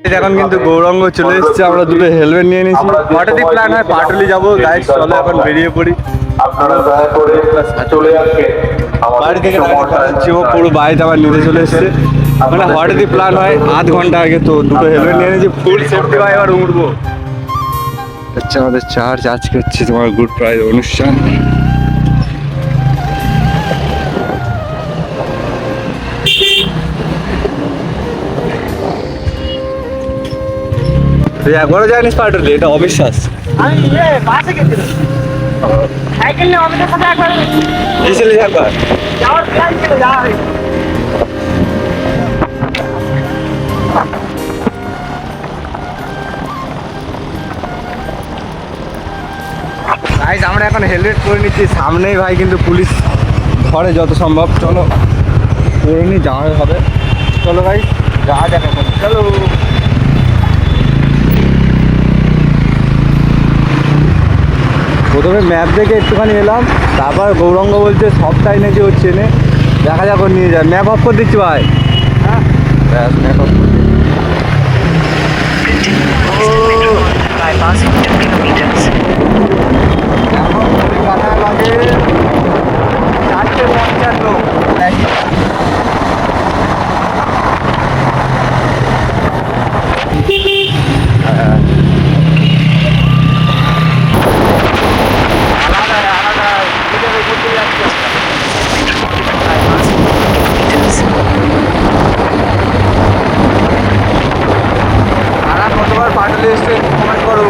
এখন কিন্তু গৌরাঙ্গ চলে এসেছে, আমরা দুটো হেলমেট নিয়ে নিয়েছি। হঠাৎই প্ল্যান হয় পাটুলি যাবো, গাইড চলো এখন বেরিয়ে পড়ি। বাড়ি থেকে পুরো বাড়িতে আবার নিতে চলে এসছে, মানে হঠাৎই প্ল্যান হয় আধ ঘন্টা আগে। তো দুটো হেলমেট নিয়ে নিয়েছি, ফুল সেফটি ভাই। এবার উঠবো হচ্ছে আমাদের চার্জ। আজকে হচ্ছে তোমার গুড ফ্রাইডে অনুষ্ঠান। তুই একবারও জানিস পাটুলি? এটা অবিশ্বাস। আমি বাসে গেছিলাম, সাইকেল নিয়ে অমিতের সাথে একবার গেছিলিস একবার? যাওয়ার প্ল্যান ছিল, যাওয়া হয়নি। গাইস আমরা এখন হেলমেট পরে নিচ্ছি, সামনেই ভাই কিন্তু পুলিশ ধরে যত সম্ভব। চলো পরে নি, যাওয়া হবে। চলো ভাই যাওয়া যাক এখন, চলো। প্রথমে ম্যাপ দেখে একটুখানি এলাম, তারপর গৌরাঙ্গ বলছে সবটাই নাকি ও চেনে, দেখা যাক ওর নিয়ে যায়। ম্যাপ অফ করে দিচ্ছি ভাই। হ্যাঁ ম্যাপ অফ করে দিচ্ছি। কমেন্ট করো।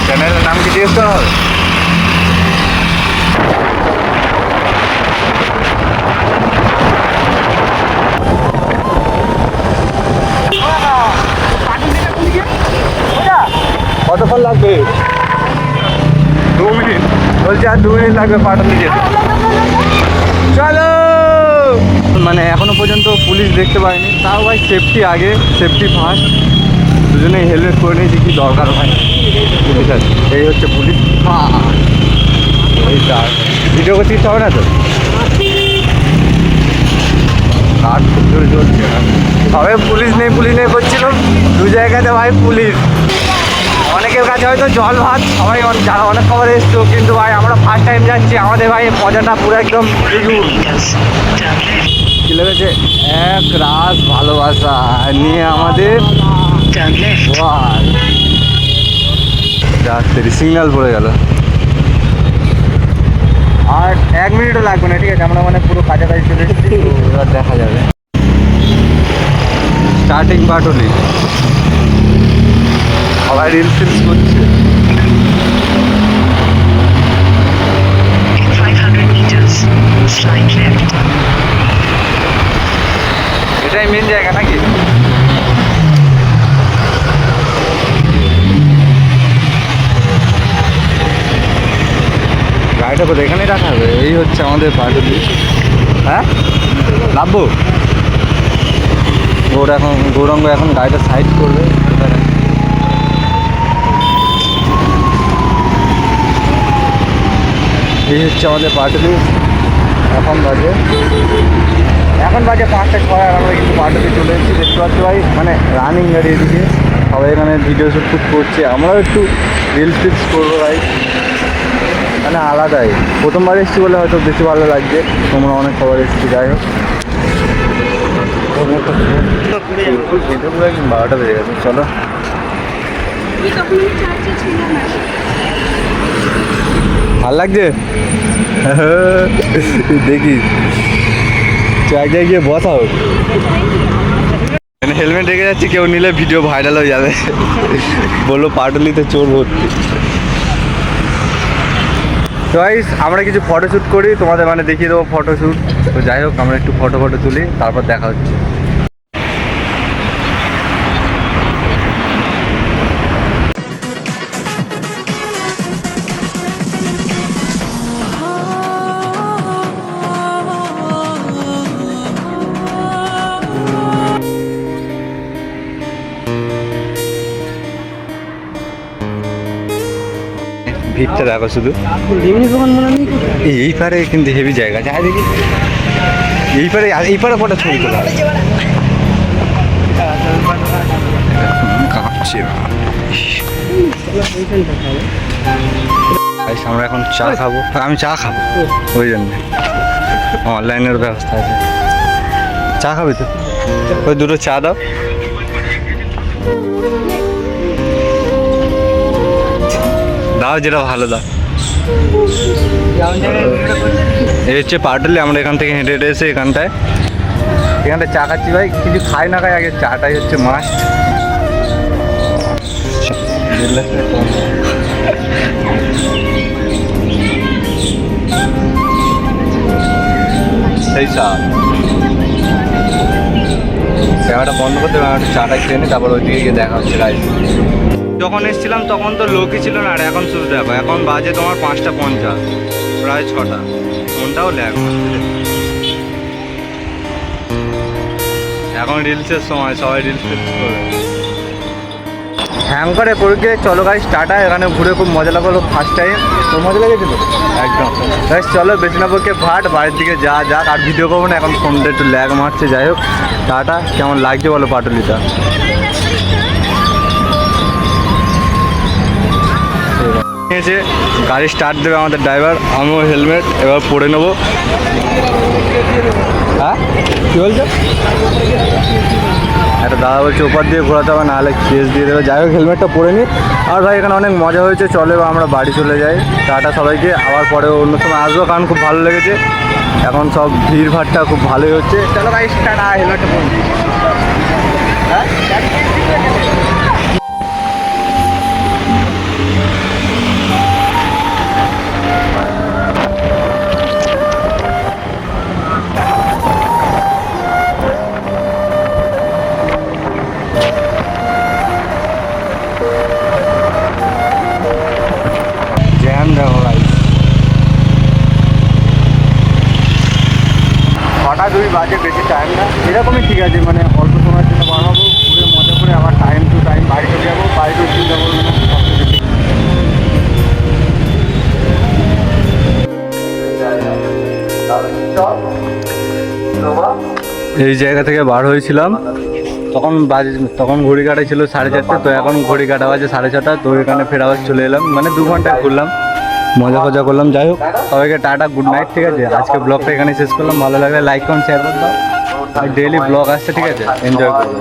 চ্যানেলের নাম কি জিজ্ঞেস করা হবে? কতক্ষণ লাগবে? 2 মিনিট বলছি, আর 2 মিনিট লাগবে পাটুলি যেতে। চলো। মানে এখনো পর্যন্ত পুলিশ দেখতে পাইনি, তাও ভাই সেফটি আগে, সেফটি ফার্স্ট। দুজনেই হেলমেট করে নিয়েছি, কি দরকার ভাই। পুলিশ আছে, এই হচ্ছে পুলিশ। এই তার ভিডিও করতে হবে না তো, কাঠ খুব জোরে চলছে। সবাই পুলিশ নেই পুলিশ নেই করছিল, দু জায়গাতে ভাই পুলিশ। অনেকের কাছে হয়তো জল ভাত, সবাই যারা অনেক খবর এসছো, কিন্তু ভাই আমরা ফার্স্ট টাইম যাচ্ছি। আমাদের ভাই মজাটা পুরো একদম কি লেগেছে, এক রাস ভালোবাসা নিয়ে আমাদের সিগন্যাল পড়ে গেল। আর 1 মিনিটও লাগবে না, ঠিক আছে? আমরা মানে পুরো কাছাকাছি চলে এসেছি, এবার দেখা যাবে। স্টার্টিং পাটুলি, সবাই রিলস ফিলস করছে। এটাই মেন জায়গা নাকি? গাড়িটা কোথায়? এখানেই রাখা হবে। এই হচ্ছে আমাদের পাটুলি। হ্যাঁ নামবো? ওর এখন গৌরাঙ্গ এখন গাড়িটা সাইড করবে। এই হচ্ছে আমাদের পাটুলি। এখন বাজে 5টা 6, আর আমরা কিন্তু পাটুলি চলে এসেছি। দেখতে পাচ্ছি ভাই, মানে রানিং গাড়ি এদিকে, সবাই এখানে ভিডিও শ্যুট করছে। আমরাও একটু রিলস টিলস করবো ভাই, মানে আলাদাই। প্রথমবার এসেছি বলে হয়তো বেশি ভালো লাগছে, তোমরা অনেক খবর এসেছি। যাই হোক 12টা বেজে গেছে। চলো ভাল লাগছে দেখি এক জায়গায় গিয়ে বসা হোক। হেলমেট রেখে যাচ্ছি, কেউ নিলে ভিডিও ভাইরাল হয়ে যাবে। বললো পাটুলিতে চোর ভর্তি। তো গাইস আমরা কিছু ফটোশ্যুট করি, তোমাদের মানে দেখিয়ে দেবো ফটোশ্যুট। তো যাই হোক আমরা একটু ফটো তুলি, তারপর দেখা হচ্ছে। ভিড়টা দেখো শুধু, এই পারে কিন্তু হেভি জায়গা। যাই দেখি এইপারে পরে ছবি তোলা হবে। কাঁপছে আমরা এখন চা খাবো, আমি চা খাবো ওই জন্যে অনলাইনের ব্যবস্থা আছে। চা খাবি তো? ওই দুটো চা দাও। দাও যেটা ভালো দাও। এই হচ্ছে পাটুলি, আমরা এখান থেকে হেঁটে হেঁটে এসে এখানটায় চা খাচ্ছি ভাই। কিছু খাই না খাই, আগে চাটাই হচ্ছে মাস্ট। সেই চা ক্যামেরাটা বন্ধ করতে হবে, চাটা খেয়ে নি, তারপর ওইদিকে গিয়ে দেখা হচ্ছে গাইস। যখন এসেছিলাম তখন তো লোকই ছিল না, আর এখন শুধু দেখো এখন বাজে তোমার 5:50, প্রায় 6টা। ফোনটাও ল্যাগ মারছে। এখন রিলসের সময়, সবাই রিলস করবে। হ্যাং করে পড়ে চলো গাইস টাটা। এখানে ঘুরে খুব মজা লাগলো, ফার্স্ট টাইম। তো মজা লেগেছিল একদম গাইস। চলো বেশি না বকে ভাট বাড়ির দিকে যা যাক, আর ভিডিও করবো না এখন, ফোনটা একটু ল্যাগ মারছে। যাই হোক টাটা। কেমন লাগছে বলো পাটুলিটা? নিয়েছে, গাড়ি স্টার্ট দেবে আমাদের ড্রাইভার। আমিও হেলমেট এবার পরে নেবো। হ্যাঁ কী বলছো? একটা দাদা বলছে ওপার দিয়ে ঘোরাতে হবে, নাহলে কেস দিয়ে দেবে। যাই হোক হেলমেটটা পরে নিই। আর ভাই এখানে অনেক মজা হয়েছে, চলে আমরা বাড়ি চলে যাই। টাটা সবাইকে, আবার পরে অন্য সময় আসবো, কারণ খুব ভালো লেগেছে। এখন সব ভিড় ভাড়টা খুব ভালোই হচ্ছে। চলো ভাই টাটা, হেলমেটটা পরে নিই। হ্যাঁ জ্যাম দেখো ভাই। 6:02 বাজে, বেশি টাইম না। এরকমই ঠিক আছে, মানে অল্প সময়ের জন্য বার হবো, ঘুরে মজা করে আবার টাইম টু টাইম বাড়ি চলে যাবো। বাড়িতে চিন্তা করবো না, সব কিছু ঠিক। এই জায়গা থেকে বার হয়েছিলাম তখন ঘড়ি কাটা ছিল 4:30। তো এখন ঘড়ি কাটা বাজে 6:30। তো এখানে ফের আবার চলে এলাম, মানে 2 ঘন্টা ঘুরলাম, মজা ফজা করলাম। যাই হোক সবাইকে টাটা, গুড নাইট। ঠিক আছে, আজকে ব্লগটা এখানে শেষ করলাম। ভালো লাগলে লাইক করুন, শেয়ার করে দাও। ডেইলি ব্লগ আসছে, ঠিক আছে, এনজয় করবে।